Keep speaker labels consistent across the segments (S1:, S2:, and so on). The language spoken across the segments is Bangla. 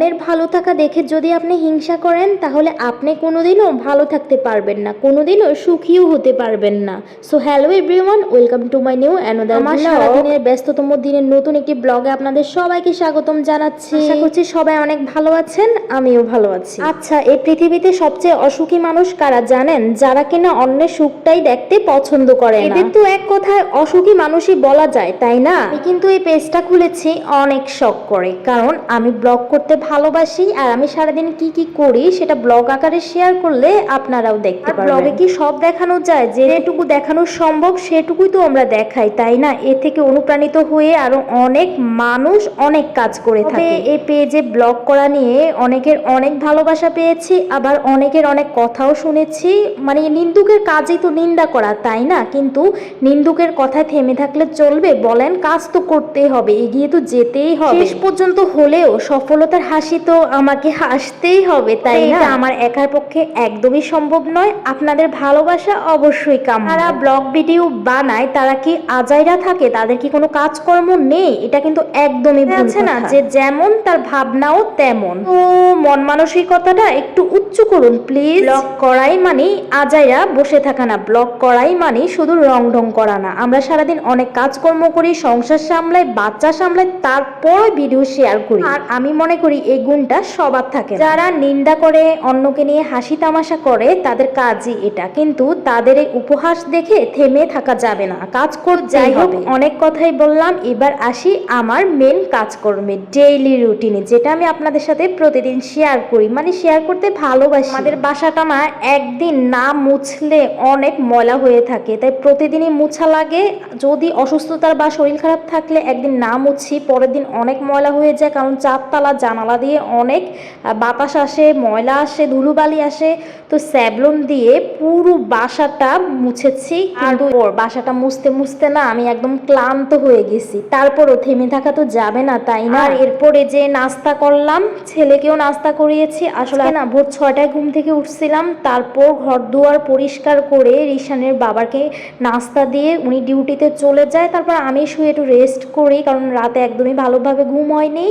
S1: অন্যের ভালো থাকা দেখে যদি আপনি হিংসা করেন তাহলে আপনি কোনোদিনও ভালো থাকতে পারবেন না, কোনোদিনও সুখীও হতে পারবেন না। So hello everyone, welcome to my new another blog. সারাদিনের ব্যস্ততম দিনের নতুন একটি ব্লগে আপনাদের সবাইকে স্বাগতম জানাচ্ছি। আশা করছি সবাই অনেক ভালো আছেন, আমিও ভালো আছি। আচ্ছা, এই পৃথিবীতে সবচেয়ে অসুখী মানুষ কারা জানেন? যারা কিনা অন্যের সুখটাই দেখতে পছন্দ করে না। এদের তো এক কথায় অসুখী মানুষই বলা যায়, তাই না? আমি কিন্তু এই পেজটা খুলেছি অনেক শখ করে, কারণ আমি ব্লগ করতে ভালোবাসি আর আমি সারাদিন কি কি করি সেটা ব্লগ আকারে শেয়ার করলে আপনারাও দেখতে পারবেন। ব্লগে কি সব দেখানো যায়? যেটুকু দেখানো সম্ভব সেটুকুই তো আমরা দেখাই, তাই না? এ থেকে অনুপ্রাণিত হয়ে আরো অনেক মানুষ অনেক কাজ করে থাকে। এই পেজে ব্লগ করা নিয়ে অনেকের অনেক ভালোবাসা পেয়েছি, আবার অনেকের অনেক কথাও শুনেছি। মানে নিন্দুকের কাজই তো নিন্দা করা, তাই না? কিন্তু নিন্দুকের কথায় থেমে থাকলে চলবে বলেন? কাজ তো করতেই হবে, এগিয়ে তো যেতেই হবে। শেষ পর্যন্ত হলেও সফলতার হাসি তো আমাকে হাসতেই হবে, তাই না? এটা আমার একার পক্ষে একদমই সম্ভব নয়, আপনাদের ভালোবাসা অবশ্যই কাম্য। যারা ব্লগ ভিডিও বানায় তারা কি আজাইরা থাকে? তাদের কি কোনো কাজকর্ম নেই? এটা কিন্তু একদমই ভুল কথা। না যে যেমন তার ভাবনাও তেমন। তো মন মানসিকতাটা একটু উঁচু করুন প্লিজ। ব্লগ করাই মানে আজাইরা বসে থাকা না, ব্লগ করাই মানে শুধু রং ঢং করা না। আমরা সারাদিন অনেক কাজকর্ম করি, সংসার সামলাই, বাচ্চা সামলাই, তারপর ভিডিও শেয়ার করি। আর আমি মনে করি এই গুণটা সবার থাকে। যারা নিন্দা করে, অন্যকে নিয়ে হাসি তামাশা করে, তাদের কাজই এটা। কিন্তু তাদের এই উপহাস দেখে থেমে থাকা যাবে না, কাজ করতেই হবে। অনেক কথাই বললাম, এবার আসি আমার মেন কাজকর্মে, ডেইলি রুটিনে, যেটা আমি আপনাদের সাথে প্রতিদিন শেয়ার করি, মানে শেয়ার করতে ভালোবাসি। আমাদের বাসাটা না একদিন না মুছলে অনেক ময়লা হয়ে থাকে, তাই প্রতিদিনই মুছা লাগে। যদি অসুস্থতার বা শরীর খারাপ থাকলে একদিন না মুছি, পরের দিন অনেক ময়লা হয়ে যায়, কারণ চারতলা জানালা দিয়ে অনেক বাতাস আসে, ময়লা আসে, ধুলোবালি আসে। তো স্যাভলন দিয়ে পুরো বাসাটা মুছেছি, কিন্তু বাসাটা মুছতে মুছতে না আমি একদম ক্লান্ত হয়ে গেছি। তারপরও থেমে থাকা তো যাবে না, তাই না? আর এরপরে যে নাস্তা করলাম, ছেলেকেও নাস্তা করিয়েছি। আসলে না ভোর 6টায় ঘুম থেকে উঠছিলাম, তারপর ঘর দুয়ার পরিষ্কার করে রিশানের বাবাকে নাস্তা দিয়ে উনি ডিউটিতে চলে যায়। তারপর আমি শুয়ে একটু রেস্ট করি, কারণ রাতে একদমই ভালোভাবে ঘুম হয়নি।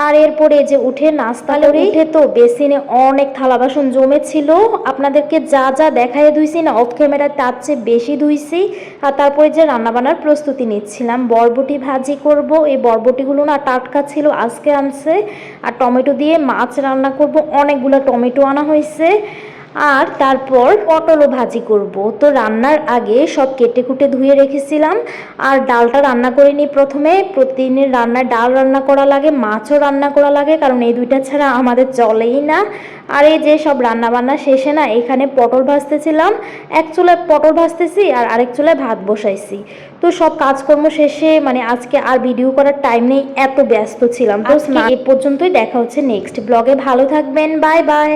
S1: আর এরপরে যে উঠে নাস্তা করে, উঠে তো বেসিনে অনেক থালা বাসন জমেছিল। আপনাদেরকে যা যা দেখাই ধুইছি না অফ ক্যামেরায়, তার চেয়ে বেশি ধুইছি। আর তারপরে যে রান্নাবান্নার প্রস্তুতি নিচ্ছিলাম, বরবটি ভাজি করব। এই বরবটিগুলো না টাটকা ছিল, আজকে আনছে। আর টমেটো দিয়ে মাছ রান্না করব, অনেকগুলো টমেটো আনা হয়েছে। আর তারপর পটলও ভাজি করব। তো রান্নার আগে সব কেটে কুটে ধুয়ে রেখেছিলাম। আর ডালটা রান্না করে নিই প্রথমে। প্রতিদিনের রান্নায় ডাল রান্না করা লাগে, মাছও রান্না করা লাগে, কারণ এই দুইটা ছাড়া আমাদের চলেই না। আর এই যে সব রান্না বান্না শেষে না এখানে পটল ভাজতেছিলাম। এক চুলায় পটল ভাজতেছি আর আরেক চুলায় ভাত বসাইছি। তো সব কাজকর্ম শেষে মানে আজকে আর ভিডিও করার টাইম নেই, এত ব্যস্ত ছিলাম। তো এ পর্যন্তই, দেখা হচ্ছে নেক্সট ব্লগে। ভালো থাকবেন, বাই বাই।